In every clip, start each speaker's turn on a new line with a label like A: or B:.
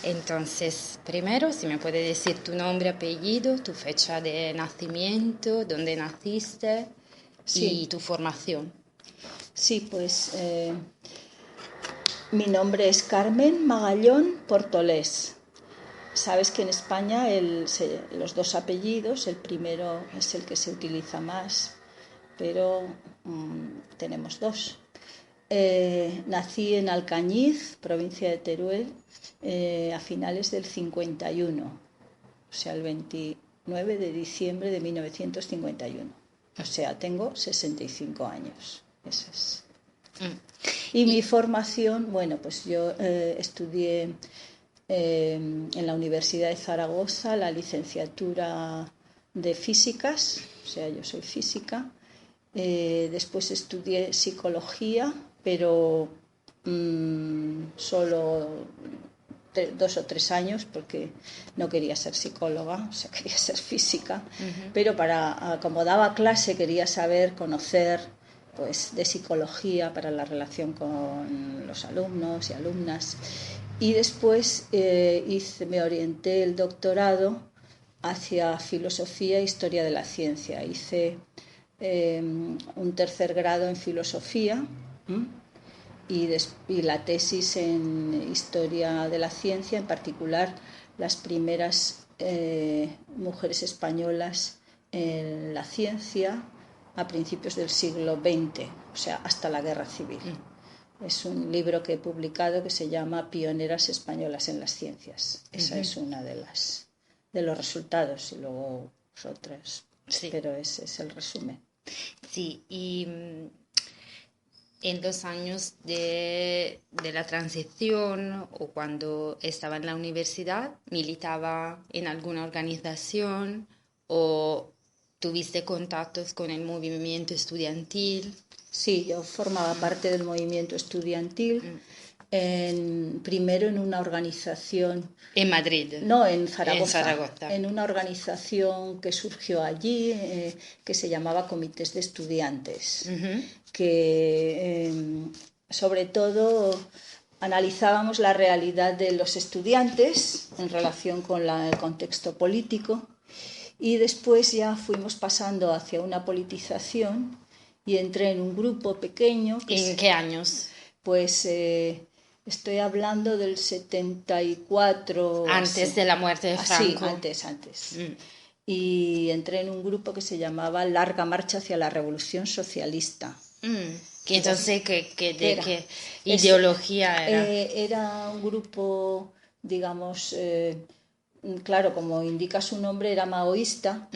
A: Entonces, primero, si me puedes decir tu nombre, apellido, tu fecha de nacimiento, dónde naciste y
B: Sí,
A: tu formación.
B: sí, pues mi nombre es Carmen Magallón Portolés. Sabes que en España los dos apellidos, el primero es el que se utiliza más, pero tenemos dos. Nací en Alcañiz, provincia de Teruel, a finales del 51, o sea, el 29 de diciembre de 1951. O sea, tengo 65 años. Eso es.
A: Mm.
B: Y mi
A: Y,
B: formación, bueno, pues yo estudié en la Universidad de Zaragoza la licenciatura de físicas, o sea, yo soy física. Después estudié psicología, pero solo 2 o 3 años porque no quería ser psicóloga, o sea, quería ser física, pero como daba clase quería saber, conocer pues de psicología para la relación con los alumnos y alumnas. Y después me orienté el doctorado hacia filosofía e historia de la ciencia. Hice un tercer grado en filosofía y la tesis en historia de la ciencia, en particular las primeras mujeres españolas en la ciencia a principios del siglo XX, o sea, hasta la Guerra Civil. Es un libro que he publicado que se llama Pioneras españolas en las ciencias. Esa es una de los resultados y luego otras,
A: sí,
B: pero ese es el resumen.
A: sí, y en los años de la transición o cuando estaba en la universidad, militaba en alguna organización o tuviste contactos con el movimiento estudiantil.
B: Sí, yo formaba parte del movimiento estudiantil, primero en una organización,
A: En Madrid,
B: no, en
A: en
B: Zaragoza,
A: Zaragoza.
B: en una organización que surgió allí, que se llamaba Comités de Estudiantes, que sobre todo analizábamos la realidad de los estudiantes en relación con el contexto político y después ya fuimos pasando hacia una politización y entré en un grupo pequeño que
A: ¿En qué años?
B: pues estoy hablando del 74
A: Antes
B: así.
A: de la muerte de
B: Así,
A: Franco.
B: antes. Y entré en un grupo que se llamaba Larga Marcha hacia la Revolución Socialista.
A: Que entonces,
B: ¿Qué
A: ¿de
B: era?
A: qué ideología era?
B: Era un grupo, digamos, claro, como indica su nombre, era maoísta,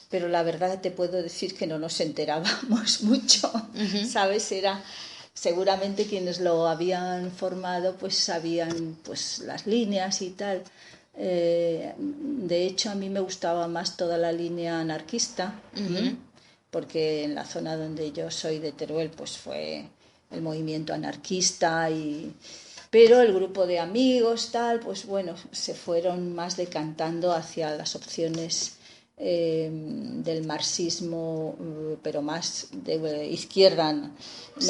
B: pero la verdad te puedo decir que no nos enterábamos mucho, ¿sabes? Era seguramente quienes lo habían formado pues sabían pues las líneas y tal. De hecho, a mí me gustaba más toda la línea anarquista, porque en la zona donde yo soy de Teruel pues fue el movimiento anarquista pero el grupo de amigos tal pues bueno se fueron más decantando hacia las opciones del marxismo, pero más de izquierda, no,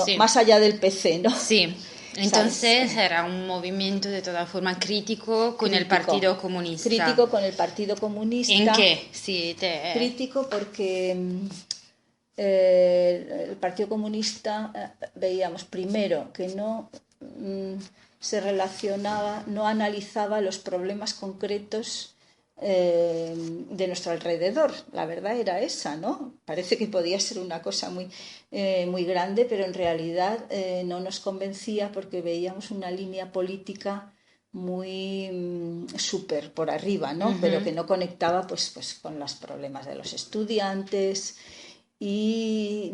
A: Sí,
B: más allá del PC, ¿no?
A: sí.
B: ¿Sabes?
A: Entonces era un movimiento de toda forma crítico con el
B: Crítico,
A: Partido Comunista.
B: crítico con el Partido
A: ¿En
B: Comunista,
A: qué? Sí,
B: crítico porque el Partido Comunista veíamos primero que no se relacionaba, no analizaba los problemas concretos de nuestro alrededor. La verdad era esa, ¿no? Parece que podía ser una cosa muy grande, pero en realidad no nos convencía porque veíamos una línea política muy súper por arriba, ¿no? Pero que no conectaba pues con los problemas de los estudiantes y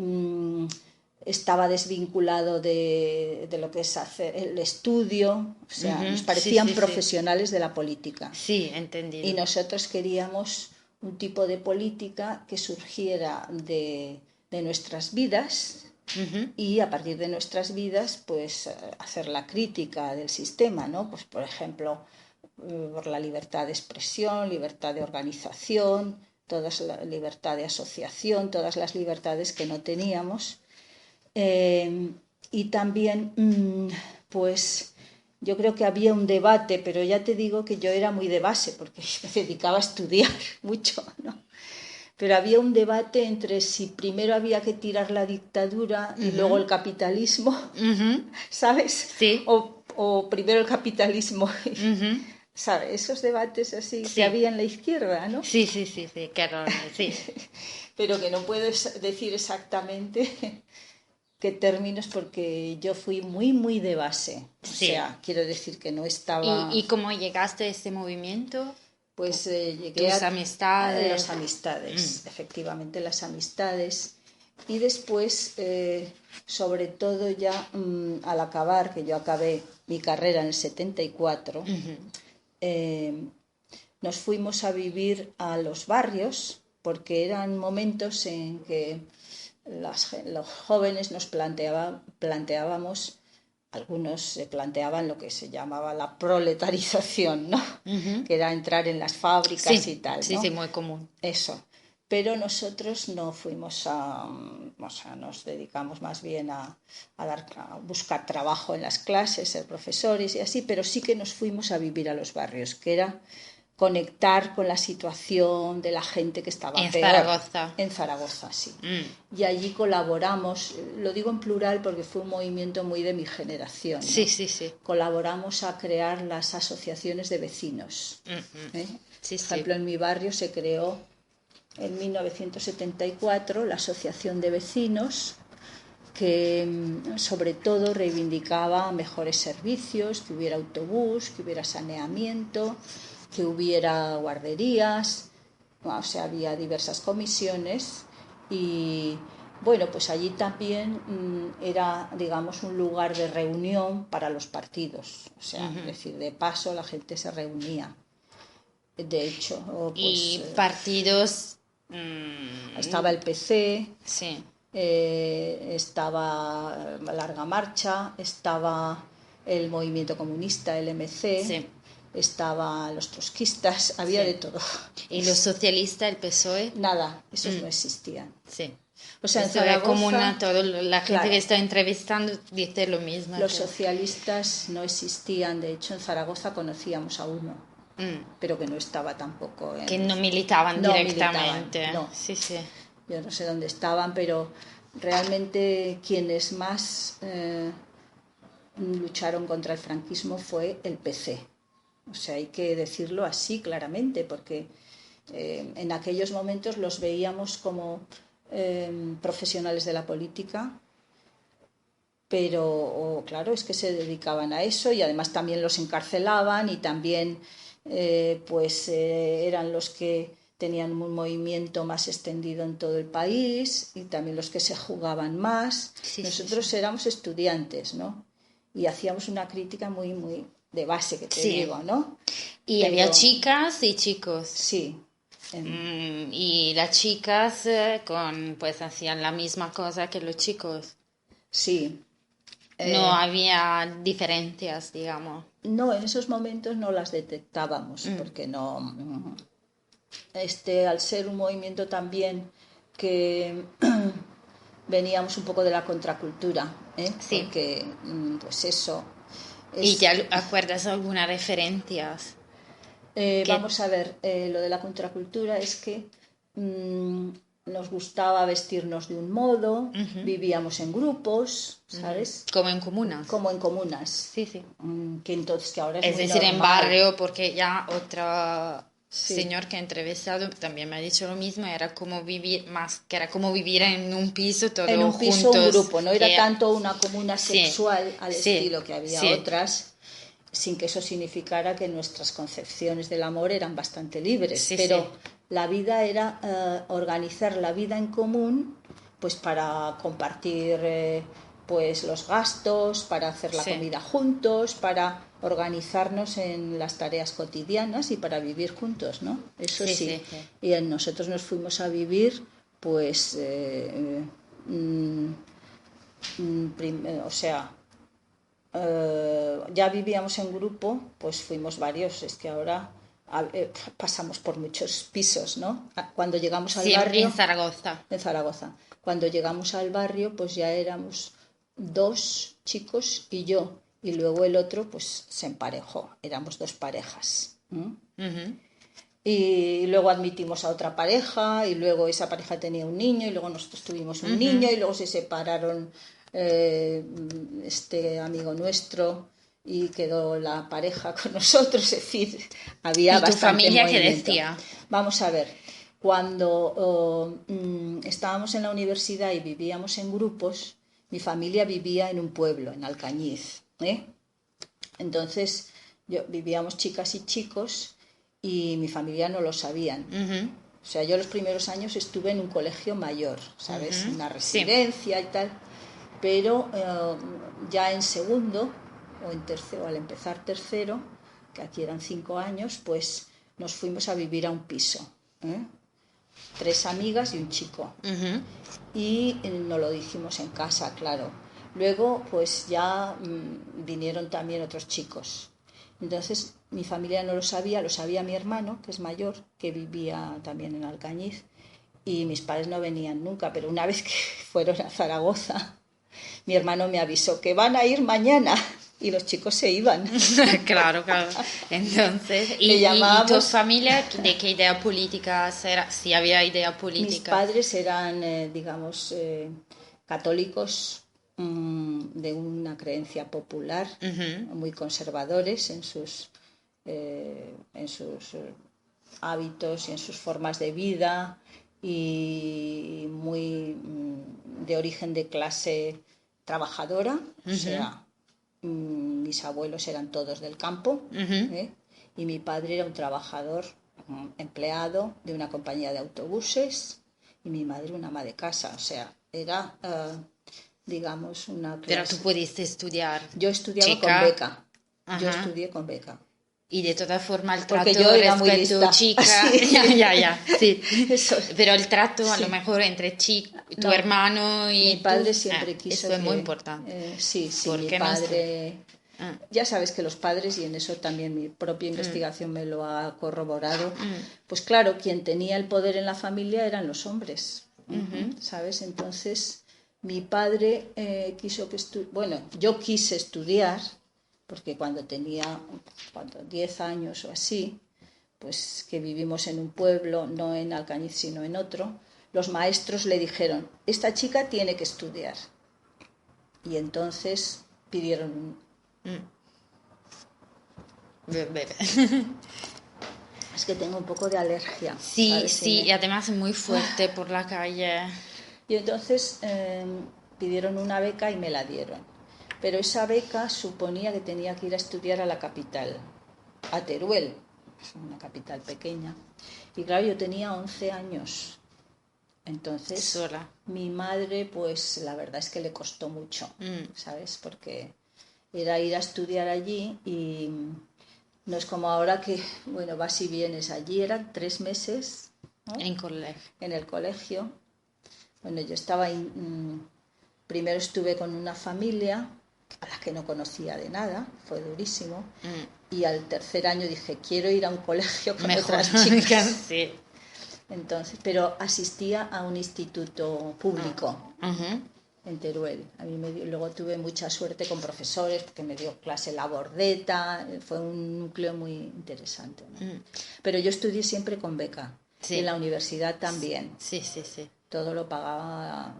B: estaba desvinculado de lo que es hacer el estudio, o sea, nos
A: sí,
B: parecían
A: sí, sí.
B: profesionales de la política.
A: Sí,
B: Y
A: entendido.
B: nosotros queríamos un tipo de política que surgiera de nuestras vidas y a partir de nuestras vidas pues hacer la crítica del sistema, ¿no? Pues por ejemplo por la libertad de expresión, libertad de organización, la libertad de asociación, todas las libertades que no teníamos. Y también pues yo creo que había un debate, pero ya te digo que yo era muy de base, porque me dedicaba a estudiar mucho, ¿no? Pero había un debate entre si primero había que tirar la dictadura y luego el capitalismo, ¿sabes?
A: Sí.
B: O primero el capitalismo, ¿sabes? Esos debates así que había en la izquierda, ¿no?
A: Sí, claro, sí.
B: Pero que no puedo decir exactamente qué términos porque yo fui muy, muy de base. O sea, quiero decir que no estaba...
A: ¿Y cómo llegaste a este movimiento?
B: Pues llegué
A: ¿Tus
B: a
A: amistades?
B: las amistades, efectivamente las amistades. Y después, sobre todo ya al acabar, que yo acabé mi carrera en el 74, nos fuimos a vivir a los barrios, porque eran momentos en que los jóvenes nos planteábamos, algunos se planteaban lo que se llamaba la proletarización, ¿no? Que era entrar en las fábricas y tal, ¿no?
A: Sí, muy común.
B: Eso. Pero nosotros no fuimos o sea, nos dedicamos más bien a buscar trabajo en las clases, ser profesores y así, pero sí que nos fuimos a vivir a los barrios, que era conectar con la situación de la gente que estaba
A: en
B: peor.
A: Zaragoza.
B: En Zaragoza, sí. Y allí colaboramos, lo digo en plural porque fue un movimiento muy de mi generación, ¿no?
A: Sí.
B: Colaboramos a crear las asociaciones de vecinos. Por ejemplo, en mi barrio se creó en 1974 la Asociación de Vecinos, que sobre todo reivindicaba mejores servicios, que hubiera autobús, que hubiera saneamiento, que hubiera guarderías, o sea, había diversas comisiones y bueno, pues allí también era, digamos, un lugar de reunión para los partidos, o sea, es decir, de paso la gente se reunía. De hecho, pues,
A: y partidos...
B: estaba el PC,
A: sí.
B: Estaba Larga Marcha, estaba el movimiento comunista, el MC, estaban los trotskistas, había de todo.
A: ¿Y los socialistas, el PSOE?
B: Nada, esos no existían.
A: Sí.
B: O sea, en
A: Zaragoza, la gente
B: claro,
A: que está entrevistando dice lo mismo.
B: Los socialistas no existían, de hecho en Zaragoza conocíamos a uno, pero que no estaba tampoco
A: que no militaban directamente.
B: No.
A: Sí.
B: Yo no sé dónde estaban, pero realmente quienes más lucharon contra el franquismo fue el PC. O sea, hay que decirlo así claramente, porque en aquellos momentos los veíamos como profesionales de la política, pero claro, es que se dedicaban a eso y además también los encarcelaban y también eran los que tenían un movimiento más extendido en todo el país y también los que se jugaban más. Nosotros éramos estudiantes, ¿no? Y hacíamos una crítica muy, muy de base, que te digo, ¿no?
A: Y había chicas y chicos.
B: Sí.
A: Y las chicas pues hacían la misma cosa que los chicos.
B: Sí.
A: No había diferencias, digamos.
B: No, en esos momentos no las detectábamos, porque no... al ser un movimiento también que veníamos un poco de la contracultura, porque pues eso...
A: ¿Y ya acuerdas algunas referencias?
B: Vamos a ver, lo de la contracultura es que nos gustaba vestirnos de un modo, vivíamos en grupos, ¿sabes?
A: Como en comunas.
B: Como en comunas.
A: Sí.
B: Que entonces que ahora es muy
A: decir,
B: normal.
A: en barrio, porque ya otro señor que he entrevistado también me ha dicho lo mismo, era como vivir en un piso todos juntos.
B: En un piso, un grupo, no era tanto una comuna sexual al estilo que había otras, sin que eso significara que nuestras concepciones del amor eran bastante libres, pero la vida era organizar la vida en común, pues para compartir pues los gastos, para hacer la comida juntos, para organizarnos en las tareas cotidianas y para vivir juntos, ¿no? Eso sí. Y nosotros nos fuimos a vivir, pues, o sea, ya vivíamos en grupo, pues fuimos varios, es que ahora pasamos por muchos pisos, ¿no? Cuando llegamos al barrio...
A: en Zaragoza.
B: En Zaragoza. Cuando llegamos al barrio, pues ya éramos 2 chicos y yo. y luego el otro pues se emparejó, éramos 2 parejas. Y luego admitimos a otra pareja y luego esa pareja tenía un niño y luego nosotros tuvimos un niño y luego se separaron este amigo nuestro y quedó la pareja con nosotros, es decir, había bastante
A: familia
B: movimiento.
A: qué decía?
B: Vamos a ver, cuando estábamos en la universidad y vivíamos en grupos, mi familia vivía en un pueblo, en Alcañiz, Entonces vivíamos chicas y chicos y mi familia no lo sabían. O sea, yo los primeros años estuve en un colegio mayor, ¿sabes? Una residencia y tal, pero ya en segundo o en tercero, al empezar tercero, que aquí eran 5 años, pues nos fuimos a vivir a un piso. 3 amigas y un chico. Y nos lo dijimos en casa, claro. Luego, pues ya vinieron también otros chicos. Entonces, mi familia no lo sabía mi hermano, que es mayor, que vivía también en Alcañiz, y mis padres no venían nunca, pero una vez que fueron a Zaragoza, mi hermano me avisó que van a ir mañana, y los chicos se iban.
A: Claro. Entonces, ¿y tu familia de qué idea política era? Si había idea política.
B: Mis padres eran, católicos, de una creencia popular, muy conservadores en sus hábitos y en sus formas de vida y muy de origen de clase trabajadora, o sea, mis abuelos eran todos del campo, y mi padre era un trabajador empleado de una compañía de autobuses y mi madre una ama de casa, o sea, era digamos una clase.
A: Pero tú pudiste estudiar.
B: Yo estudiaba con beca. Yo estudié con beca.
A: Y de todas formas el trato
B: porque yo era muy lista.
A: Chica, sí. Sí.
B: Eso.
A: Pero el trato a lo mejor entre tu hermano y
B: mi padre
A: tú,
B: siempre quiso
A: eso es muy importante.
B: Sí, mi padre. Ya sabes que los padres, y en eso también mi propia investigación me lo ha corroborado, pues claro, quien tenía el poder en la familia eran los hombres, ¿sabes? Entonces mi padre quiso que yo quise estudiar, porque cuando tenía 10 años o así, pues que vivimos en un pueblo, no en Alcañiz sino en otro, los maestros le dijeron, esta chica tiene que estudiar. Y entonces pidieron Es que tengo un poco de alergia.
A: Sí, y además es muy fuerte por la calle.
B: Y entonces pidieron una beca y me la dieron. Pero esa beca suponía que tenía que ir a estudiar a la capital, a Teruel, una capital pequeña. Y claro, yo tenía 11 años. Entonces,
A: sola.
B: Mi madre, pues la verdad es que le costó mucho, ¿sabes? Porque era ir a estudiar allí y no es como ahora que, bueno, vas y vienes. Allí eran 3 meses, ¿no? En el colegio. Bueno, yo estaba primero estuve con una familia a la que no conocía de nada, fue durísimo, y al tercer año dije, quiero ir a un colegio con otras chicas.
A: Sí.
B: Entonces, pero asistía a un instituto público en Teruel. Luego tuve mucha suerte con profesores porque me dio clase la Bordeta, fue un núcleo muy interesante, ¿no? Pero yo estudié siempre con beca, en la universidad también.
A: Sí.
B: Todo lo pagaba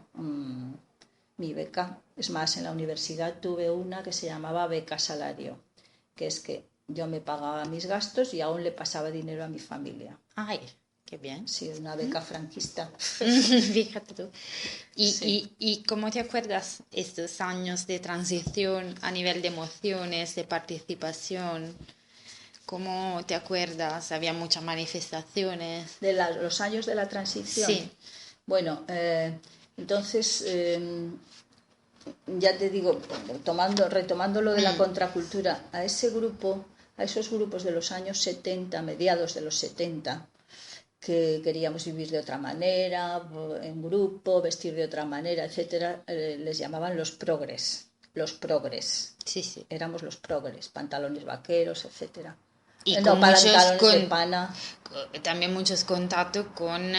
B: mi beca. Es más, en la universidad tuve una que se llamaba beca salario, que es que yo me pagaba mis gastos y aún le pasaba dinero a mi familia.
A: ¡Ay, qué bien!
B: Sí, una beca franquista.
A: Fíjate tú. ¿Y cómo te acuerdas estos años de transición a nivel de emociones, de participación? ¿Cómo te acuerdas? ¿Había muchas manifestaciones?
B: ¿De los años de la transición?
A: Sí.
B: Bueno, entonces, ya te digo, retomando lo de la contracultura, a esos grupos de los años 70, mediados de los 70, que queríamos vivir de otra manera, en grupo, vestir de otra manera, etcétera, les llamaban los progres.
A: Sí.
B: Éramos los progres, pantalones vaqueros, etcétera.
A: Y
B: pantalones de pana.
A: También muchos contactos con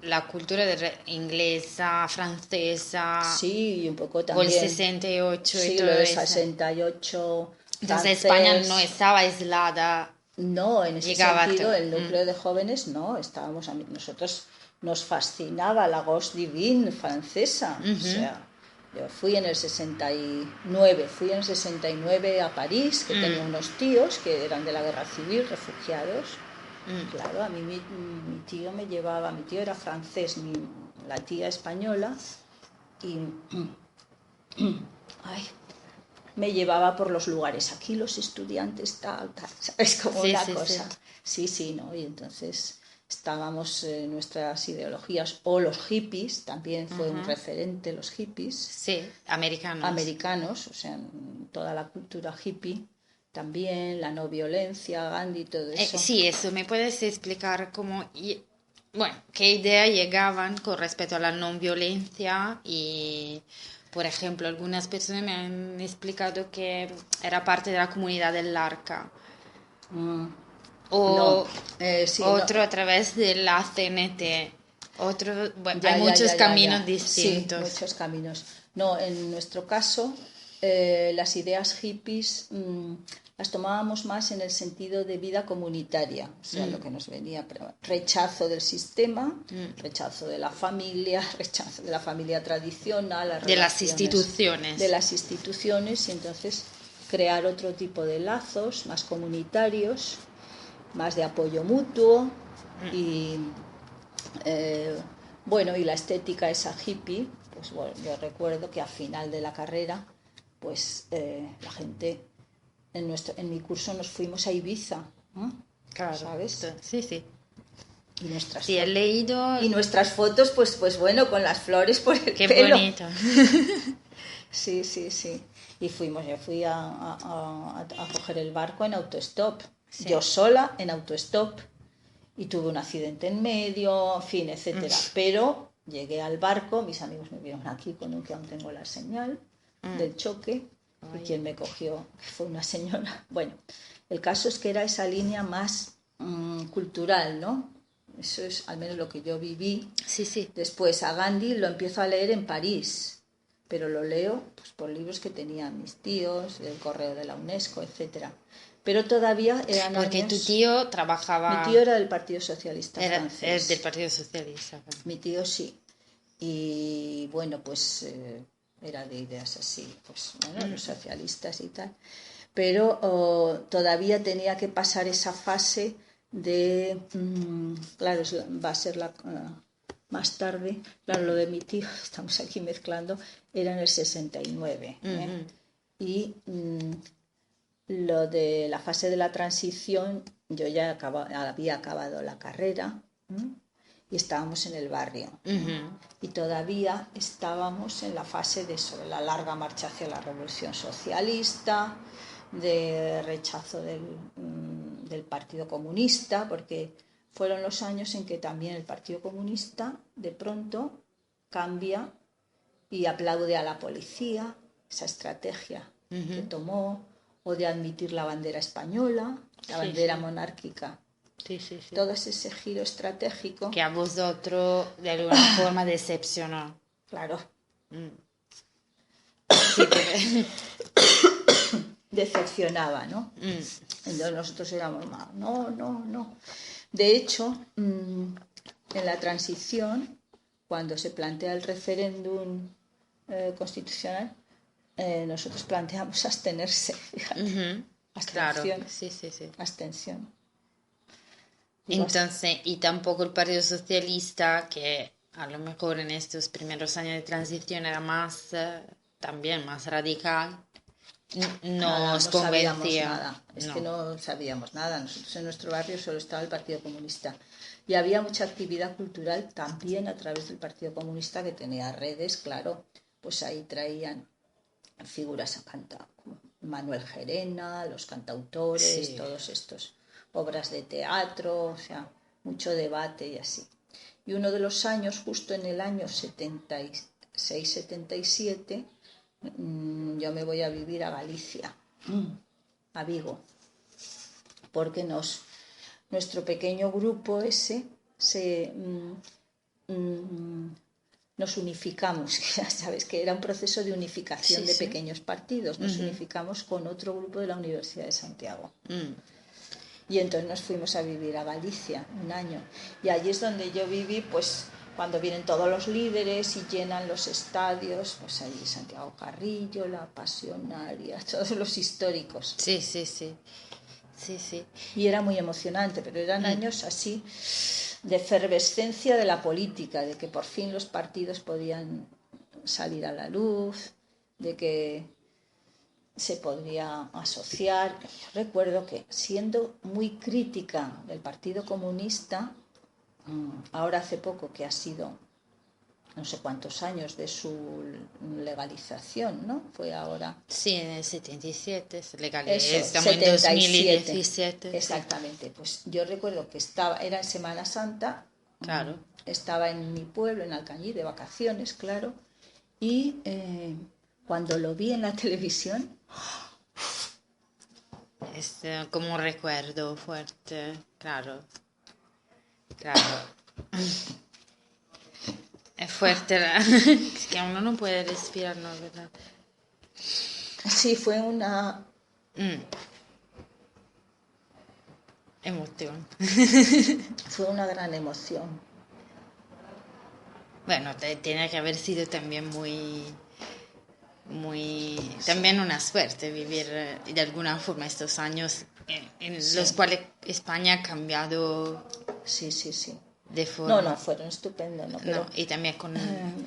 A: la cultura inglesa, francesa,
B: Sí, y un poco
A: o el
B: también.
A: 68 y
B: Sí,
A: todo
B: lo de
A: eso.
B: 68,
A: Entonces España no
B: francés.
A: estaba aislada,
B: No, en ese
A: llegaba a
B: sentido,
A: todo.
B: el núcleo de jóvenes no, nosotros nos fascinaba la Gauche Divine francesa. O sea, yo fui en el 69 a París, que tenía unos tíos que eran de la guerra civil, refugiados. Claro, a mí mi tío me llevaba, mi tío era francés, la tía española, y ay, me llevaba por los lugares. Aquí los estudiantes, tal, tal, ¿sabes? Como
A: Sí,
B: una
A: sí, sí.
B: cosa. Sí, sí, ¿no? Y entonces estábamos en nuestras ideologías, o los hippies, también fue un referente, los hippies,
A: Sí, americanos.
B: americanos, o sea, en toda la cultura hippie, también la no violencia, Gandhi, todo eso.
A: Sí, eso, ¿me puedes explicar cómo, bueno, qué idea llegaban con respecto a la no violencia? Y, por ejemplo, algunas personas me han explicado que era parte de la comunidad del Arca.
B: Mm, no,
A: O
B: sí, no,
A: otro a través de la CNT. Otro, bueno, hay
B: ya, ya,
A: muchos
B: ya, ya,
A: caminos
B: ya. Sí,
A: distintos.
B: muchos caminos. No, en nuestro caso, las ideas hippies las tomábamos más en el sentido de vida comunitaria, o sea, lo que nos venía, rechazo del sistema, rechazo de la familia tradicional, las
A: De las
B: relaciones de
A: instituciones.
B: las instituciones, y entonces crear otro tipo de lazos más comunitarios, más de apoyo mutuo y bueno, y la estética esa hippie, pues bueno, yo recuerdo que al final de la carrera, pues la gente en mi curso nos fuimos a Ibiza, ¿no?
A: Claro.
B: ¿Sabes?
A: Sí, sí.
B: Y nuestras
A: Sí, he
B: fotos.
A: leído.
B: Y nuestras fotos, pues bueno, con las flores por el
A: Qué
B: pelo.
A: bonito.
B: Sí, sí, sí. Y yo fui a coger el barco en autostop.
A: Sí.
B: Yo sola en autostop. Y tuve un accidente en medio, en fin, etcétera. Pero llegué al barco, mis amigos me vieron aquí con un que aún tengo la señal del choque, y quien me cogió fue una señora. Bueno, el caso es que era esa línea más cultural, ¿no? Eso es al menos lo que yo viví.
A: Sí, sí.
B: Después a Gandhi lo empiezo a leer en París, pero lo leo pues, por libros que tenían mis tíos, del correo de la UNESCO, etcétera. Pero todavía eran
A: Porque tu
B: años.
A: tío
B: Mi
A: trabajaba.
B: tío era del Partido Socialista
A: Era del
B: francés.
A: Partido Socialista.
B: Mi tío sí. Y bueno, pues era de ideas así, pues bueno, los socialistas y tal. Pero todavía tenía que pasar esa fase de, claro, va a ser más tarde, claro, lo de mi tío, estamos aquí mezclando, era en el 69. Y lo de la fase de la transición, yo ya había acabado la carrera y estábamos en el barrio. Y todavía estábamos en la fase de la larga marcha hacia la revolución socialista, de rechazo del Partido Comunista, porque fueron los años en que también el Partido Comunista de pronto cambia y aplaude a la policía, esa estrategia que tomó, o de admitir la bandera española, la
A: Sí,
B: bandera
A: sí.
B: monárquica.
A: Sí, sí, sí.
B: Todo ese giro estratégico,
A: Que a vosotros de alguna forma decepcionó.
B: claro,
A: Sí, porque.
B: decepcionaba, ¿no? Entonces nosotros éramos más, no, no, no. De hecho, en la transición, cuando se plantea el referéndum constitucional, nosotros planteamos abstenerse, fíjate.
A: Claro,
B: Abstención,
A: sí, sí, sí.
B: abstención. Digo,
A: Entonces, y tampoco el Partido Socialista, que a lo mejor en estos primeros años de transición era más, también más radical, no
B: nada,
A: os
B: no sabíamos
A: convencía.
B: nada, es que
A: No.
B: no sabíamos nada. Nosotros en nuestro barrio solo estaba el Partido Comunista y había mucha actividad cultural también a través del Partido Comunista, que tenía redes, claro, pues ahí traían figuras a cantar, como Manuel Gerena, los cantautores,
A: Sí.
B: todos estos, obras de teatro, o sea, mucho debate y así. Y uno de los años, justo en el año 76-77, yo me voy a vivir a Galicia, a Vigo, porque nuestro pequeño grupo ese nos unificamos, ya sabes que era un proceso de unificación de pequeños partidos, nos unificamos con otro grupo de la Universidad de Santiago. Y entonces nos fuimos a vivir a Galicia un año. Y allí es donde yo viví, pues cuando vienen todos los líderes y llenan los estadios, pues allí Santiago Carrillo, La Pasionaria, todos los históricos.
A: Sí.
B: Y era muy emocionante, pero eran años así de efervescencia de la política, de que por fin los partidos podían salir a la luz, de que se podría asociar. Yo recuerdo que siendo muy crítica del Partido Comunista, ahora hace poco que ha sido no sé cuántos años de su legalización, ¿no? Fue ahora.
A: Sí, en el 77 se legalizó.
B: Estamos 77,
A: en 2017.
B: Exactamente. Sí. Pues yo recuerdo que era en Semana Santa.
A: Claro.
B: Estaba en mi pueblo, en Alcañiz, de vacaciones, claro. Y cuando lo vi en la televisión.
A: Es como un recuerdo fuerte, claro. Es fuerte, es que uno no puede respirar, ¿no? ¿Verdad?
B: Sí, fue una
A: emoción.
B: Fue una gran emoción.
A: Bueno, tiene que haber sido también también una suerte vivir de alguna forma estos años en los cuales España ha cambiado.
B: Sí.
A: De forma.
B: No, fueron estupendos. ¿No? Pero,
A: y también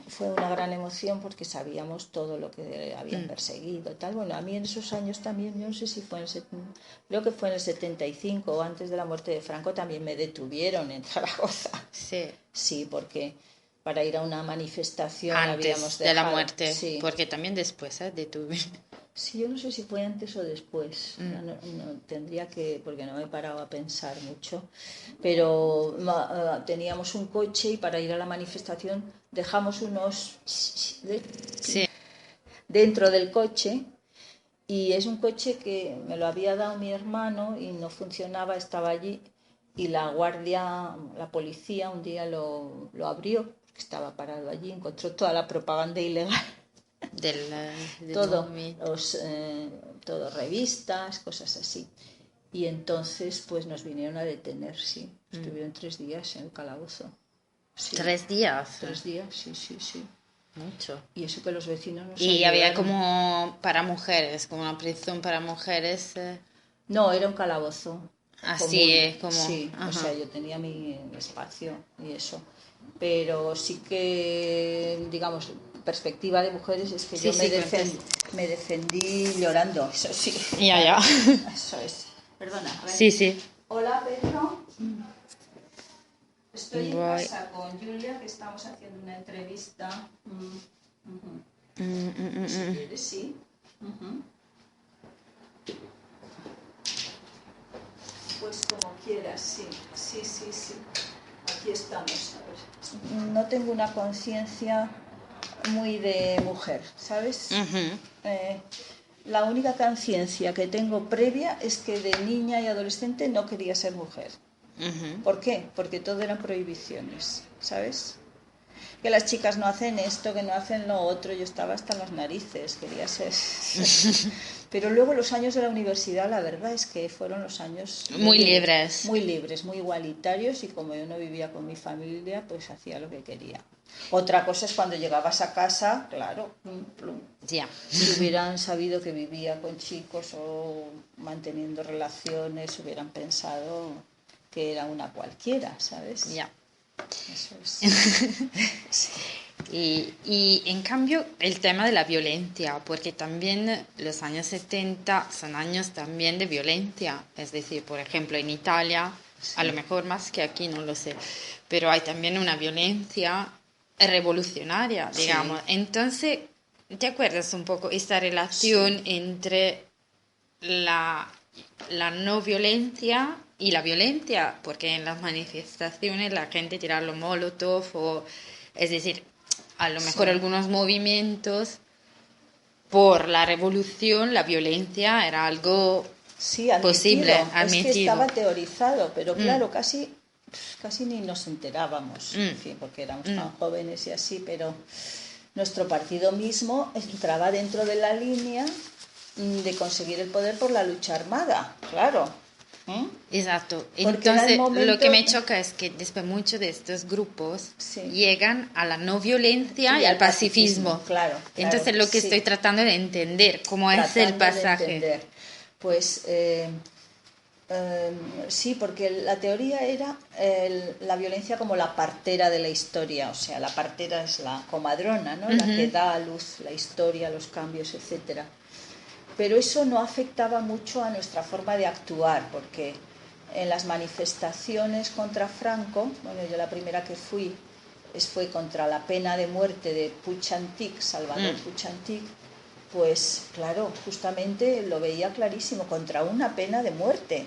B: fue una gran emoción porque sabíamos todo lo que habían perseguido. Tal. Bueno, a mí en esos años también, yo no sé si fue creo que fue en el 75 o antes de la muerte de Franco, también me detuvieron en Zaragoza. Sí, porque para ir a una manifestación
A: antes de la muerte, sí. Porque también después detuvieron.
B: Sí, yo no sé si fue antes o después, no, tendría que, porque no me he parado a pensar mucho, pero teníamos un coche y para ir a la manifestación dejamos unos dentro del coche y es un coche que me lo había dado mi hermano y no funcionaba, estaba allí y la policía un día lo abrió, porque estaba parado allí, encontró toda la propaganda ilegal. Todo revistas, cosas así. Y entonces pues nos vinieron a detener, sí. Estuvieron 3 días en el calabozo. Sí.
A: 3 días.
B: 3 días, sí.
A: Mucho.
B: Y eso que los vecinos nos
A: Y
B: ayudaron.
A: había como para mujeres, como una prisión para mujeres.
B: No, era un calabozo.
A: Así es como.
B: Sí, o sea, yo tenía mi espacio y eso. Pero sí que, digamos, perspectiva de mujeres es que yo me defendí llorando, eso sí.
A: Ya.
B: Eso es. Perdona.
A: Sí.
B: Hola, Pedro. Estoy en casa con Julia, que estamos haciendo una entrevista. Si quieres, sí. Pues como quieras, sí. Aquí estamos. A ver. No tengo una conciencia muy de mujer, ¿sabes? La única conciencia que tengo previa es que de niña y adolescente no quería ser mujer. ¿Por qué? Porque todo eran prohibiciones, ¿sabes? Que las chicas no hacen esto, que no hacen lo otro. Yo estaba hasta las narices, quería ser. Pero luego los años de la universidad, la verdad es que fueron los años
A: muy libres,
B: muy igualitarios, y como yo no vivía con mi familia, pues hacía lo que quería. Otra cosa es cuando llegabas a casa, claro,
A: ya.
B: Si hubieran sabido que vivía con chicos o manteniendo relaciones, hubieran pensado que era una cualquiera, ¿sabes?
A: Ya.
B: Eso es.
A: Y en cambio el tema de la violencia, porque también los años 70 son años también de violencia, es decir, por ejemplo en Italia, a lo mejor más que aquí, no lo sé, pero hay también una violencia revolucionaria, digamos. Entonces, ¿te acuerdas un poco esta relación entre la no violencia y la violencia? Porque en las manifestaciones la gente tira los molotov, es decir, a lo mejor algunos movimientos por la revolución, la violencia era algo posible, admitido.
B: Es que estaba teorizado, pero claro, casi casi ni nos enterábamos, en fin, porque éramos tan jóvenes y así, pero nuestro partido mismo entraba dentro de la línea de conseguir el poder por la lucha armada, claro.
A: Exacto.
B: Porque era el
A: Entonces,
B: momento...
A: lo que me choca es que después muchos de estos grupos llegan a la no violencia y al pacifismo.
B: Claro,
A: Entonces, lo que estoy tratando de entender, cómo es el pasaje.
B: Pues sí, porque la teoría era la violencia como la partera de la historia, o sea, la partera es la comadrona, ¿no? La que da a luz la historia, los cambios, etcétera. Pero eso no afectaba mucho a nuestra forma de actuar, porque en las manifestaciones contra Franco, bueno, yo la primera que fue contra la pena de muerte de Puig Antich, Salvador Puig Antich, pues claro, justamente lo veía clarísimo, contra una pena de muerte.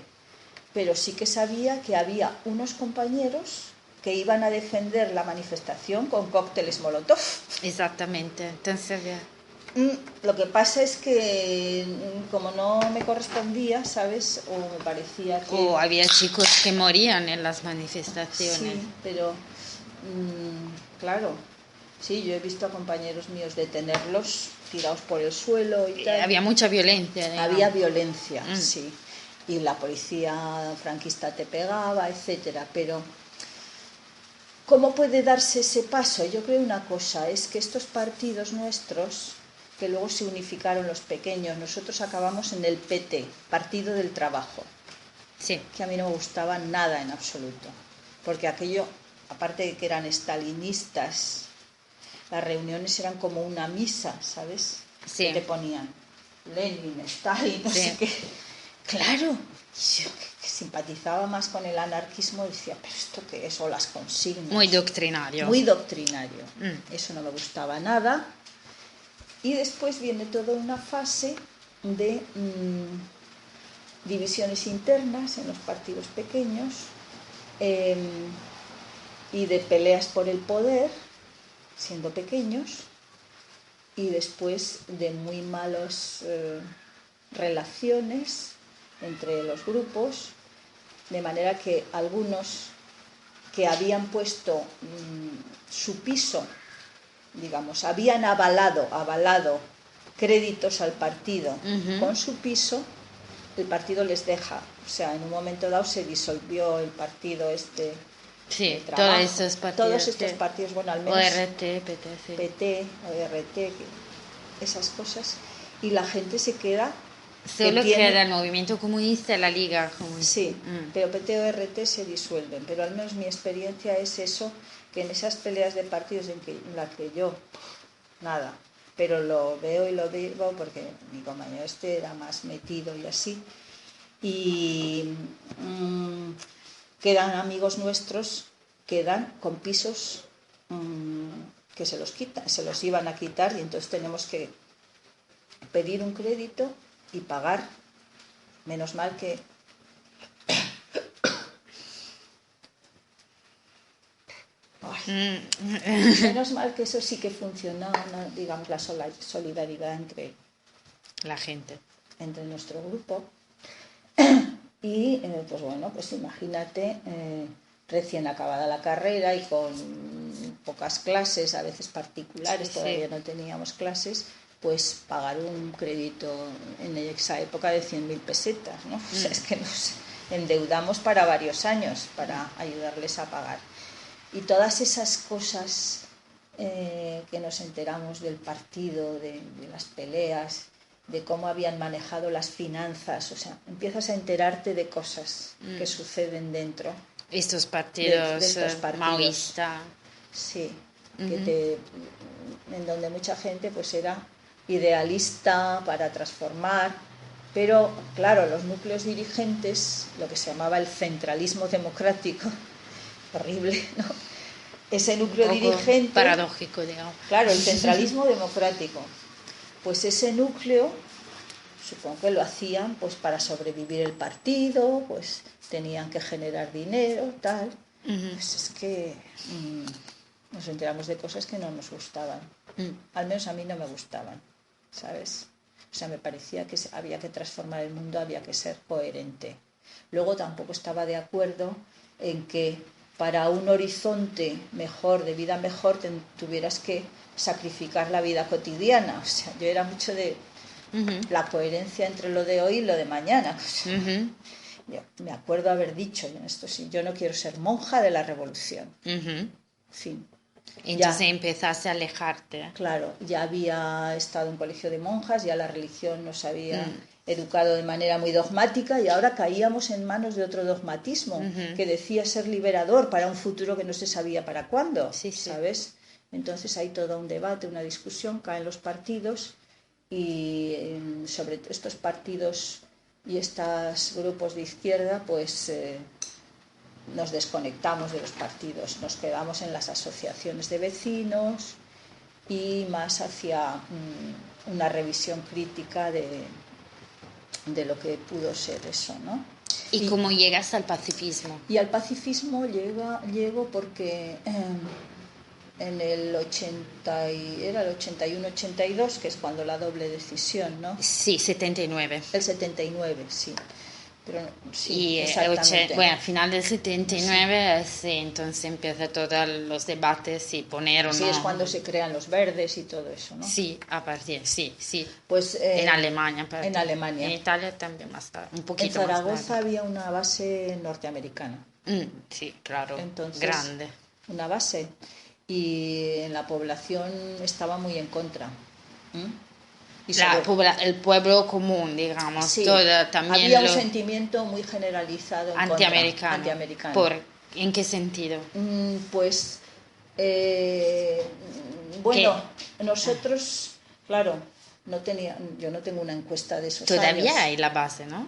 B: Pero sí que sabía que había unos compañeros que iban a defender la manifestación con cócteles Molotov.
A: Exactamente, entonces...
B: Lo que pasa es que como no me correspondía, ¿sabes? O me parecía que...
A: O había chicos que morían en las manifestaciones.
B: Sí, pero claro, sí, yo he visto a compañeros míos detenerlos tirados por el suelo y tal.
A: Había mucha violencia, digamos.
B: Había violencia, sí. Y la policía franquista te pegaba, etcétera, pero... ¿Cómo puede darse ese paso? Yo creo una cosa, es que estos partidos nuestros, que luego se unificaron los pequeños, nosotros acabamos en el PT, Partido del Trabajo,
A: sí.
B: Que a mí no me gustaba nada en absoluto, porque aquello, aparte de que eran estalinistas, las reuniones eran como una misa, ¿sabes?
A: Sí.
B: Que te ponían Lenin, Stalin, no sé qué. Claro, yo que simpatizaba más con el anarquismo decía, pero ¿esto qué es? O las consignas.
A: Muy doctrinario.
B: Muy doctrinario. Eso no me gustaba nada. Y después viene toda una fase de divisiones internas en los partidos pequeños y de peleas por el poder, siendo pequeños, y después de muy malas relaciones entre los grupos, de manera que algunos que habían puesto su piso, digamos, habían avalado créditos al partido con su piso, el partido les deja. O sea, en un momento dado se disolvió el partido
A: Sí,
B: todos estos partidos, bueno, al menos
A: ORT, PT, sí.
B: PT, ORT, esas cosas, y la gente se queda...
A: Solo queda el movimiento comunista y la Liga Comunista.
B: Sí, pero PT o RT se disuelven, pero al menos mi experiencia es eso, que en esas peleas de partidos en las que yo, nada, pero lo veo y lo digo porque mi compañero era más metido y así, y quedan amigos nuestros, quedan con pisos que se los iban a quitar, y entonces tenemos que pedir un crédito y pagar. Menos mal que menos mal que eso sí que funcionó, digamos, la solidaridad entre
A: la gente,
B: entre nuestro grupo. Y pues bueno, pues imagínate, recién acabada la carrera y con pocas clases, a veces particulares, todavía no teníamos clases, pues pagar un crédito en esa época de 100.000 pesetas, ¿no? O sea, es que nos endeudamos para varios años para ayudarles a pagar. Y todas esas cosas que nos enteramos del partido, de las peleas, de cómo habían manejado las finanzas, o sea, empiezas a enterarte de cosas que suceden dentro.
A: Estos partidos,
B: de estos partidos
A: maoístas.
B: Sí, en donde mucha gente pues era idealista para transformar, pero claro, los núcleos dirigentes, lo que se llamaba el centralismo democrático, horrible, ¿no? Ese núcleo dirigente...
A: paradójico, digamos.
B: Claro, el centralismo democrático. Pues ese núcleo, supongo que lo hacían pues para sobrevivir el partido, pues tenían que generar dinero, tal. Pues es que nos enteramos de cosas que no nos gustaban. Al menos a mí no me gustaban, ¿sabes? O sea, me parecía que había que transformar el mundo, había que ser coherente. Luego tampoco estaba de acuerdo en que para un horizonte mejor, de vida mejor, tuvieras que sacrificar la vida cotidiana. O sea, yo era mucho de la coherencia entre lo de hoy y lo de mañana. Yo me acuerdo haber dicho, esto sí, yo no quiero ser monja de la revolución. Fin.
A: Entonces ya empezaste a alejarte.
B: Claro, ya había estado en colegio de monjas, ya la religión nos había educado de manera muy dogmática y ahora caíamos en manos de otro dogmatismo que decía ser liberador para un futuro que no se sabía para cuándo, ¿sabes? Entonces hay todo un debate, una discusión, caen los partidos y sobre estos partidos y estos grupos de izquierda, pues nos desconectamos de los partidos, nos quedamos en las asociaciones de vecinos y más hacia una revisión crítica de lo que pudo ser eso, ¿no?
A: ¿Y cómo llegas al pacifismo?
B: Y al pacifismo llego porque en el 81-82, que es cuando la doble decisión, ¿no?
A: Sí, 79.
B: El 79, sí. Pero sí,
A: y
B: exactamente.
A: Bueno, al final del 79, sí, entonces empiezan todos los debates y poner
B: Sí, es cuando se crean los verdes y todo eso, ¿no?
A: Sí, a partir, sí.
B: Pues,
A: en Alemania.
B: En Alemania.
A: En Italia también más tarde, un poquito
B: más tarde. En
A: Zaragoza
B: había una base norteamericana.
A: Sí, claro,
B: entonces,
A: grande.
B: Una base. Y en la población estaba muy en contra.
A: Y el pueblo común, digamos,
B: sí,
A: también
B: había un sentimiento muy generalizado
A: antiamericano.
B: Antiamericano.
A: ¿En qué sentido?
B: Pues bueno, nosotros, claro, yo no tengo una encuesta de esos
A: Todavía
B: años.
A: hay la base, ¿no?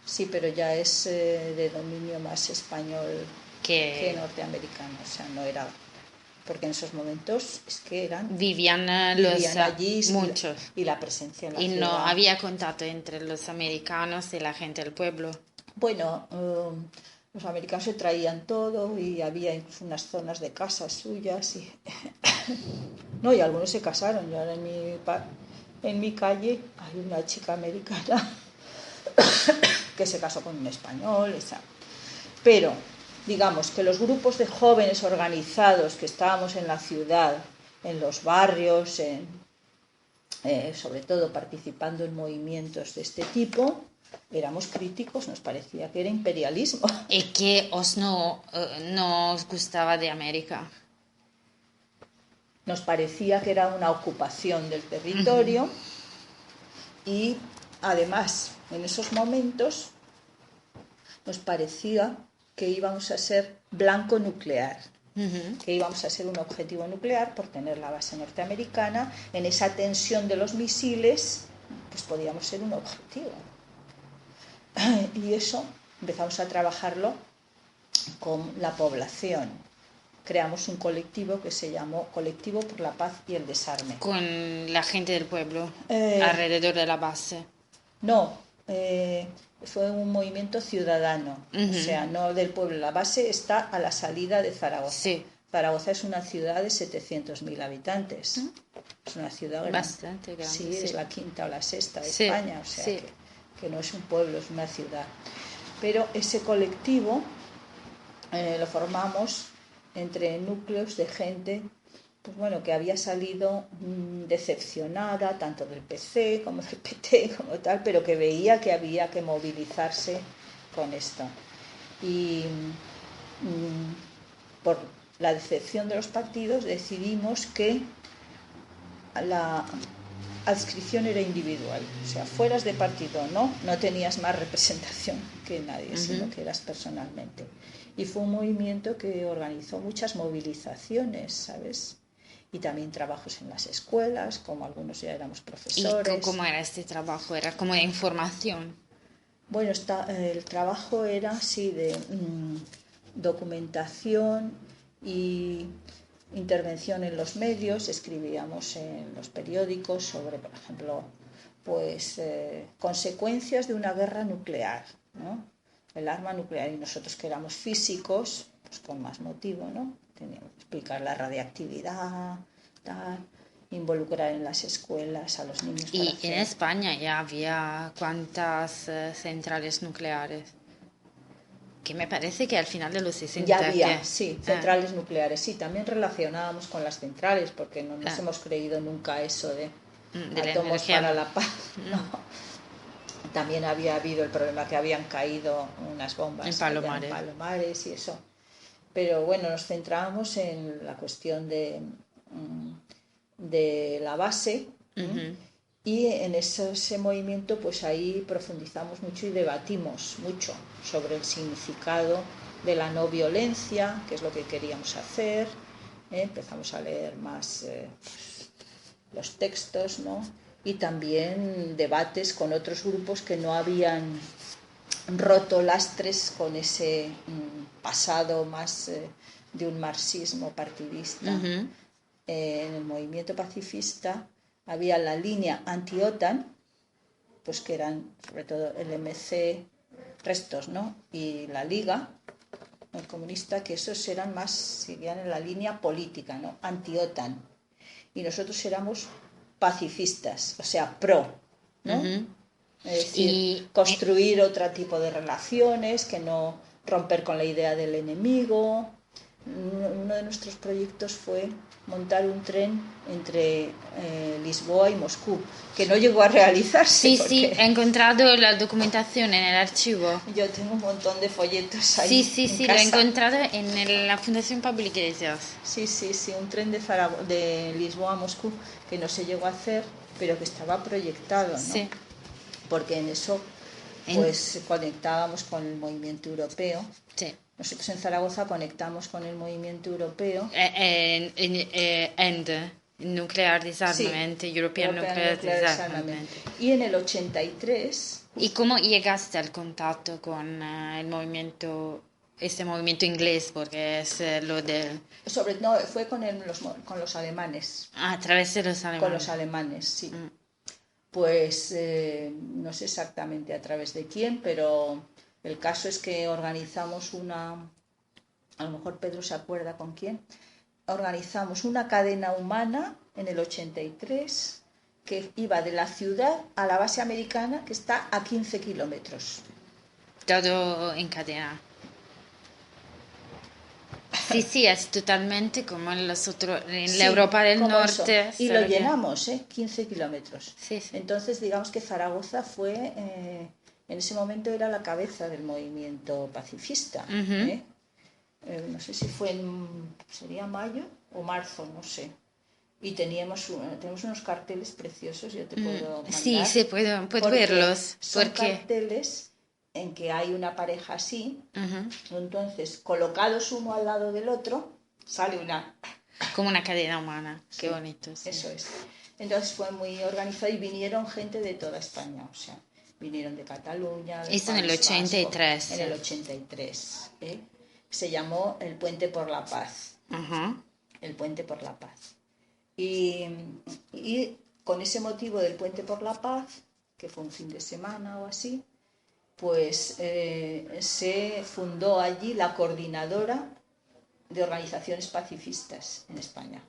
B: Sí, pero ya es de dominio más español que norteamericano, o sea, no era. Porque en esos momentos es que
A: vivían
B: allí
A: muchos
B: y la presencia en la ciudad.
A: Y no había contacto entre los americanos y la gente del pueblo.
B: Bueno, los americanos se traían todo y había incluso unas zonas de casas suyas y no, y algunos se casaron. Y ahora en mi calle hay una chica americana que se casó con un español, pero digamos que los grupos de jóvenes organizados que estábamos en la ciudad, en los barrios, sobre todo participando en movimientos de este tipo, éramos críticos, nos parecía que era imperialismo.
A: ¿Y qué no os gustaba de América?
B: Nos parecía que era una ocupación del territorio y además en esos momentos nos parecía que íbamos a ser blanco nuclear, que íbamos a ser un objetivo nuclear por tener la base norteamericana. En esa tensión de los misiles, pues podíamos ser un objetivo. Y eso empezamos a trabajarlo con la población. Creamos un colectivo que se llamó Colectivo por la Paz y el Desarme.
A: ¿Con la gente del pueblo alrededor de la base?
B: No, fue un movimiento ciudadano, o sea, no del pueblo. La base está a la salida de Zaragoza.
A: Sí.
B: Zaragoza es una ciudad de 700.000 habitantes. Es una ciudad grande.
A: Bastante grande.
B: Sí, es la quinta o la sexta de
A: sí.
B: España, o sea que no es un pueblo, es una ciudad. Pero ese colectivo lo formamos entre núcleos de gente, pues bueno, que había salido decepcionada tanto del PC como del PT como tal, pero que veía que había que movilizarse con esto. Y por la decepción de los partidos decidimos que la adscripción era individual, o sea, fueras de partido no tenías más representación que nadie, sino que eras personalmente. Y fue un movimiento que organizó muchas movilizaciones, ¿sabes? Y también trabajos en las escuelas, como algunos ya éramos profesores.
A: ¿Y cómo era este trabajo? ¿Era como de información?
B: Bueno, el trabajo era así de documentación y intervención en los medios. Escribíamos en los periódicos sobre, por ejemplo, pues consecuencias de una guerra nuclear, ¿no? El arma nuclear, y nosotros que éramos físicos, pues con más motivo, ¿no? Teníamos que explicar la radiactividad, tal, involucrar en las escuelas a los niños.
A: ¿Y en España ya había cuántas centrales nucleares? que me parece que al final de los 60...
B: Ya había, sí, centrales nucleares. Sí, también relacionábamos con las centrales, porque no nos hemos creído nunca eso de átomos para la paz. No. También había habido el problema que habían caído unas bombas
A: en
B: Palomares y eso. Pero bueno, nos centrábamos en la cuestión de la base. Y en ese movimiento, pues ahí profundizamos mucho y debatimos mucho sobre el significado de la no violencia, que es lo que queríamos hacer. Empezamos a leer más los textos, ¿no? Y también debates con otros grupos que no habían roto lastres con ese pasado más de un marxismo partidista. En el movimiento pacifista había la línea anti-OTAN, pues que eran sobre todo el MC, restos, ¿no? Y la Liga, el comunista, que esos eran más, seguían en la línea política, ¿no? Anti-OTAN. Y nosotros éramos pacifistas, o sea, pro, ¿no? Es decir, construir otro tipo de relaciones, que no romper con la idea del enemigo. Uno de nuestros proyectos fue montar un tren entre Lisboa y Moscú, que no llegó a realizarse.
A: Sí, sí, he encontrado la documentación en el archivo.
B: Yo tengo un montón de folletos ahí.
A: Sí, lo he encontrado en la Fundación Pablo Iglesias.
B: Sí, un tren de Lisboa a Moscú que no se llegó a hacer, pero que estaba proyectado, ¿no?
A: Sí.
B: Porque en eso pues conectábamos con el movimiento europeo.
A: Sí.
B: Nosotros en Zaragoza conectamos con el movimiento europeo.
A: Nuclear Disarmament, sí, European Nuclear Disarmament.
B: Y en el 83...
A: ¿Y cómo llegaste al contacto con el movimiento, este movimiento inglés? Porque es lo de...
B: No, fue con los alemanes.
A: A través de los alemanes.
B: Con los alemanes, sí. Pues no sé exactamente a través de quién, pero el caso es que organizamos a lo mejor Pedro se acuerda con quién, organizamos una cadena humana en el 83 que iba de la ciudad a la base americana, que está a 15 kilómetros.
A: Todo en cadena. Sí, es totalmente como en la Europa del Norte.
B: Eso. Y lo llenamos, 15 kilómetros.
A: Sí.
B: Entonces, digamos que Zaragoza fue, en ese momento era la cabeza del movimiento pacifista. No sé si sería mayo o marzo, no sé. Y tenemos unos carteles preciosos, yo te puedo mandar.
A: Sí, puedo verlos.
B: Son carteles en que hay una pareja así, entonces colocados uno al lado del otro, sale una...
A: Como una cadena humana, sí, qué bonito.
B: Sí. Eso es. Entonces fue muy organizado y vinieron gente de toda España, o sea, vinieron de Cataluña, de
A: Esto en el 83.
B: Vasco, en el 83, Se llamó el Puente por la Paz. El Puente por la Paz. Y con ese motivo del Puente por la Paz, que fue un fin de semana o así, pues se fundó allí la coordinadora de organizaciones pacifistas en España.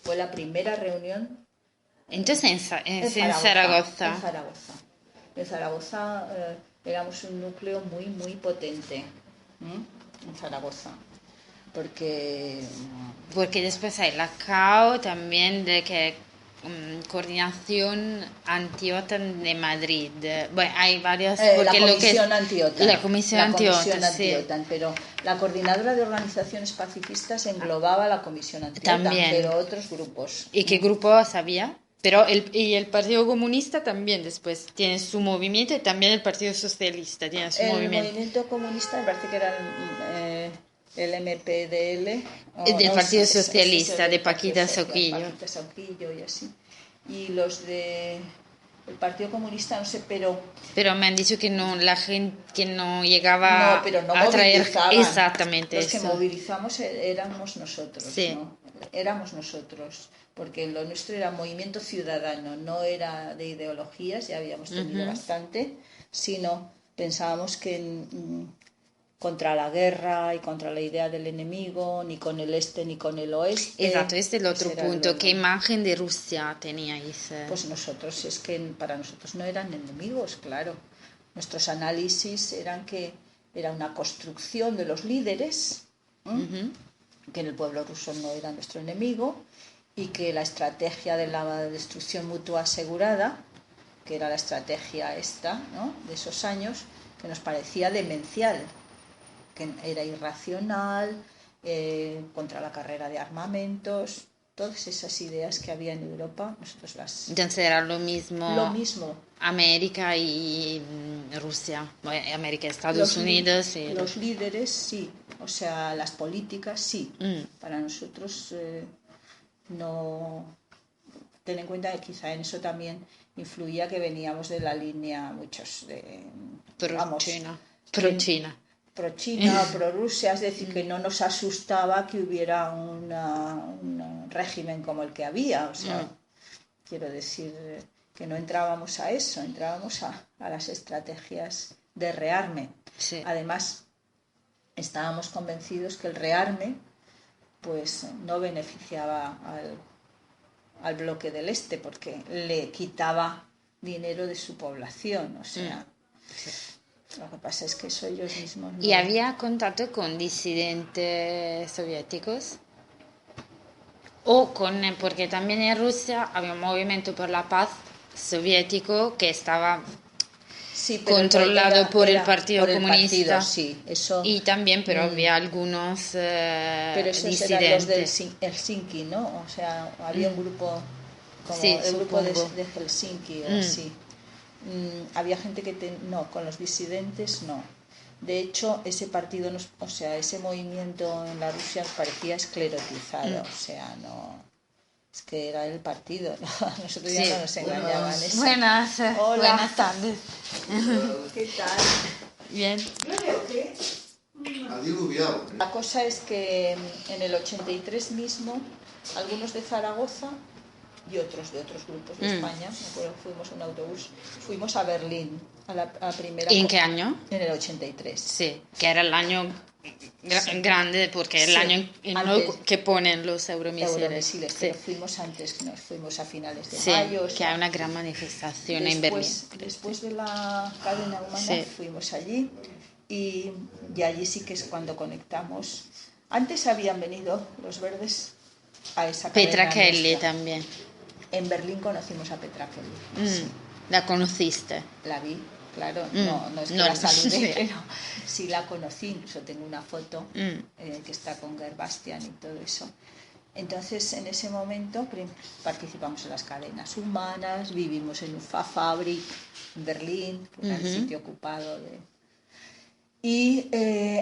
B: Fue la primera reunión.
A: Entonces en Zaragoza.
B: En Zaragoza éramos un núcleo muy, muy potente. En Zaragoza. Porque
A: después hay la CAO también, de que coordinación anti-OTAN de Madrid. Bueno, hay varias.
B: Porque la comisión anti-OTAN.
A: La comisión anti-OTAN, sí.
B: Pero la coordinadora de organizaciones pacifistas englobaba la comisión anti-OTAN, pero otros grupos.
A: ¿Y qué grupos había? Pero el Partido Comunista también después tiene su movimiento, y también el Partido Socialista tiene su movimiento.
B: El movimiento comunista me parece que era el MPDL.
A: Del Partido Socialista, de Paquita Sauquillo.
B: Paquita Sauquillo y así. Y los de el Partido Comunista, no sé, pero
A: me han dicho que no, la gente que no llegaba a traer exactamente
B: los
A: eso.
B: Que movilizamos éramos nosotros,
A: sí.
B: ¿no? Éramos nosotros, porque lo nuestro era movimiento ciudadano, no era de ideologías, ya habíamos tenido bastante, sino pensábamos que contra la guerra y contra la idea del enemigo, ni con el este ni con el oeste.
A: Exacto, este es el otro punto. ¿Qué imagen de Rusia teníais?
B: Pues nosotros, es que para nosotros no eran enemigos, claro. Nuestros análisis eran que era una construcción de los líderes, que en el pueblo ruso no era nuestro enemigo, y que la estrategia de la destrucción mutua asegurada, que era la estrategia esta, ¿no?, de esos años, que nos parecía demencial, que era irracional, contra la carrera de armamentos, todas esas ideas que había en Europa, nosotros las...
A: Entonces era lo mismo.
B: Lo mismo.
A: América y Rusia, América y Estados Unidos. Y
B: los líderes, sí, o sea, las políticas, sí. Para nosotros no... Ten en cuenta que quizá en eso también influía que veníamos de la línea muchos de...
A: Pro-China.
B: Pro-China o pro-Rusia, es decir, que no nos asustaba que hubiera un régimen como el que había, o sea, quiero decir que no entrábamos a eso, entrábamos a las estrategias de rearme.
A: Sí.
B: Además, estábamos convencidos que el rearme pues no beneficiaba al bloque del este porque le quitaba dinero de su población, o sea... Sí. Lo que pasa es que eso ellos mismos...
A: ¿Y había contacto con disidentes soviéticos? Porque también en Rusia había un movimiento por la paz soviético que estaba controlado por el Partido Comunista.
B: Sí, eso,
A: y también, pero había algunos
B: pero esos
A: disidentes.
B: Eran los del Helsinki, ¿no? O sea, había un grupo como
A: sí,
B: el grupo de Helsinki o así. Había gente que... No, con los disidentes no. De hecho, ese partido, o sea, ese movimiento en la Rusia parecía esclerotizado, o sea, no... Es que era el partido, ¿no? Nosotros ya no nos engañaban.
A: Buenas,
B: hola.
A: Buenas tardes.
B: ¿Qué tal?
A: Bien.
B: Yo veo que... La cosa es que en el 83 mismo, algunos de Zaragoza y otros de otros grupos de España, me acuerdo, fuimos en un autobús, fuimos a Berlín, a la primera...
A: ¿Y en qué año?
B: En el 83.
A: Sí, que era el año grande, porque el año que ponen los euromisiles.
B: Sí. Pero fuimos antes, nos fuimos a finales de mayo.
A: Que hay una gran manifestación en Berlín.
B: Después de la cadena humana fuimos allí y allí sí que es cuando conectamos. Antes habían venido los verdes a esa cadena.
A: Petra Kelly
B: nuestra.
A: También.
B: En Berlín conocimos a Petra Kelly. Sí.
A: ¿La conociste?
B: La vi, claro. No es que la saludé, pero sí la conocí. Incluso tengo una foto que está con Ger Bastian y todo eso. Entonces, en ese momento participamos en las cadenas humanas, vivimos en un Fabrik en Berlín, que era el sitio ocupado Y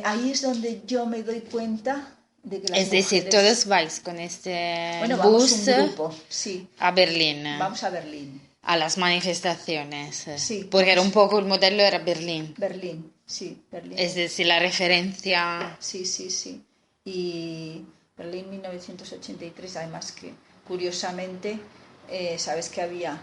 B: ahí es donde yo me doy cuenta de que las
A: decir, todos vais con este
B: vamos
A: bus
B: un grupo, sí.
A: a Berlín.
B: Vamos a Berlín.
A: A las manifestaciones.
B: Sí.
A: Porque era un poco, el modelo era Berlín.
B: Berlín, sí, Berlín.
A: Es decir, la referencia...
B: Sí. Y Berlín 1983, además que curiosamente, sabes que había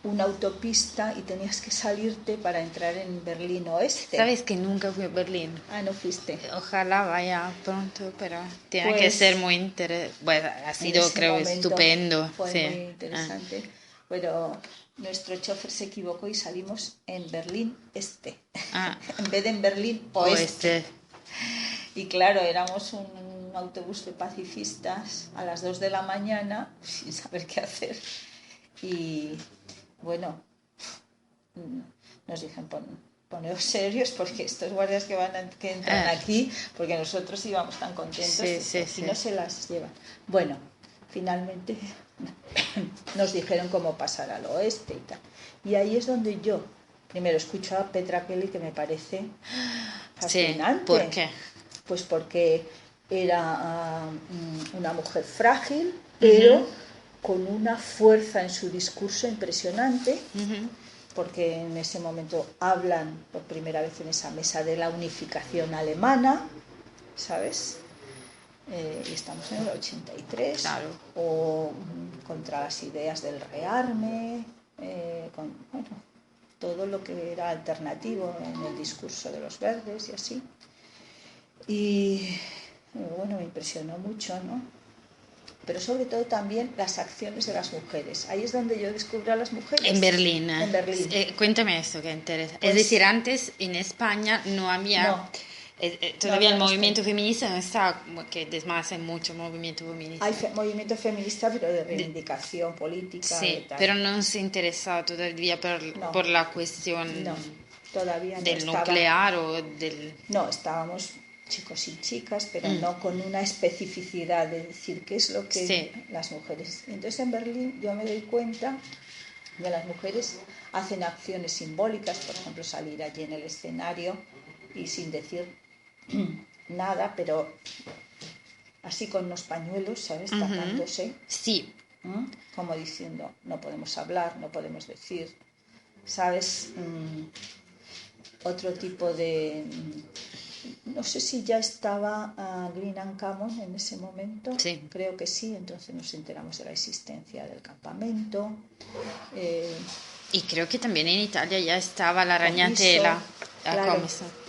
B: una autopista y tenías que salirte para entrar en Berlín Oeste.
A: ¿Sabes que nunca fui a Berlín?
B: Ah, no fuiste.
A: Ojalá vaya pronto, pero tiene que ser muy interesante. Bueno, ha sido, creo, estupendo.
B: Fue muy interesante. Pero nuestro chofer se equivocó y salimos en Berlín Este. En vez de en Berlín Oeste. Y claro, éramos un autobús de pacifistas a las 2 de la mañana sin saber qué hacer. Y bueno, nos dijeron, poneos serios porque estos guardias que entran aquí, porque nosotros íbamos tan contentos, y no se las llevan. Bueno, finalmente nos dijeron cómo pasar al oeste y tal. Y ahí es donde yo primero escucho a Petra Kelly, que me parece fascinante.
A: ¿Por qué?
B: Pues porque era una mujer frágil, pero con una fuerza en su discurso impresionante, porque en ese momento hablan por primera vez en esa mesa de la unificación alemana, ¿sabes? Y estamos en el 83,
A: claro.
B: O contra las ideas del rearme, todo lo que era alternativo en el discurso de los verdes y así. Y bueno, me impresionó mucho, ¿no? pero sobre todo también las acciones de las mujeres. Ahí es donde yo descubrí a las mujeres.
A: En Berlín.
B: En Berlín.
A: Cuéntame eso, que interesa.
B: Pues,
A: es decir, antes en España no había...
B: No.
A: Todavía
B: No,
A: el
B: no
A: movimiento feminista no está, que además hay mucho movimiento feminista.
B: Hay movimiento feminista, pero de reivindicación política.
A: Sí,
B: de tal.
A: pero no se interesa todavía por la cuestión
B: todavía
A: del nuclear o del...
B: No, estábamos chicos y chicas, pero no con una especificidad de decir qué es lo que las mujeres. Entonces en Berlín yo me doy cuenta de las mujeres hacen acciones simbólicas, por ejemplo salir allí en el escenario y sin decir nada, pero así con unos pañuelos, ¿sabes? Tapándose.
A: Sí.
B: Como diciendo, no podemos hablar, no podemos decir, ¿sabes? Otro tipo de... No sé si ya estaba Green Common en ese momento.
A: Sí.
B: Creo que sí, entonces nos enteramos de la existencia del campamento.
A: Y creo que también en Italia ya estaba la Ragnatela.
B: Claro.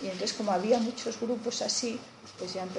B: Y entonces como había muchos grupos así, pues ya empezó